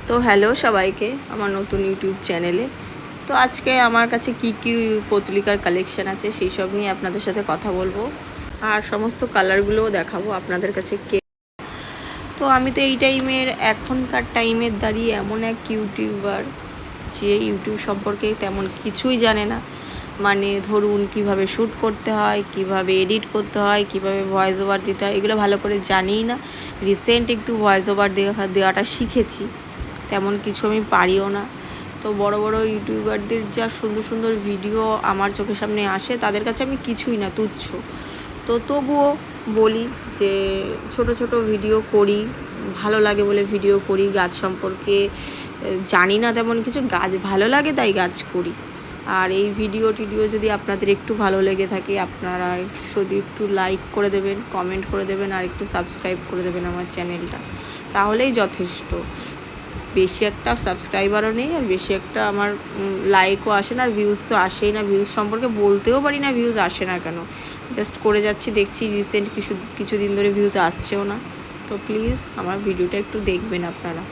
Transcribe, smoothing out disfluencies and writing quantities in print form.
তো হ্যালো সবাইকে আমার নতুন ইউটিউব চ্যানেলে। তো আজকে আমার কাছে কি কি পত্রিকার কালেকশান আছে সেই সব নিয়ে আপনাদের সাথে কথা বলবো, আর সমস্ত কালারগুলোও দেখাবো আপনাদের কাছে। তো আমি তো এই এখনকার টাইমের দাঁড়িয়ে এমন এক ইউটিউবার যে ইউটিউব সম্পর্কে তেমন কিছুই জানে না। মানে ধরুন কিভাবে শ্যুট করতে হয়, কিভাবে এডিট করতে হয়, কিভাবে ভয়েস ওভার দিতে হয়, এগুলো ভালো করে জানিই না। রিসেন্ট একটু ভয়েস ওভার দেওয়াটা শিখেছি, তেমন কিছু আমি পারিও না। তো বড় বড় ইউটিউবারদের যা সুন্দর সুন্দর ভিডিও আমার চোখের সামনে আসে, তাদের কাছে আমি কিছুই না, তুচ্ছ। তো তবুও বলি যে ছোট ছোট ভিডিও করি, ভালো লাগে বলে ভিডিও করি। গাছ সম্পর্কে জানি না তেমন কিছু, গাছ ভালো লাগে তাই গাছ করি। আর এই ভিডিও যদি আপনাদের একটু ভালো লেগে থাকে, আপনারা শুধু একটু লাইক করে দেবেন, কমেন্ট করে দেবেন, আর একটু সাবস্ক্রাইব করে দেবেন আমার চ্যানেলটা, তাহলেই যথেষ্ট। বেশি একটা সাবস্ক্রাইবারও নেই, আর বেশি একটা আমার লাইকও আসে না, আর ভিউজ তো আসেই না। ভিউজ সম্পর্কে বলতেও পারি না ভিউজ আসে না কেন, জাস্ট করে যাচ্ছি, দেখছি রিসেন্ট কিছুদিন ধরে ভিউজ আসছেও না। তো প্লিজ আমার ভিডিওটা একটু দেখবেন আপনারা।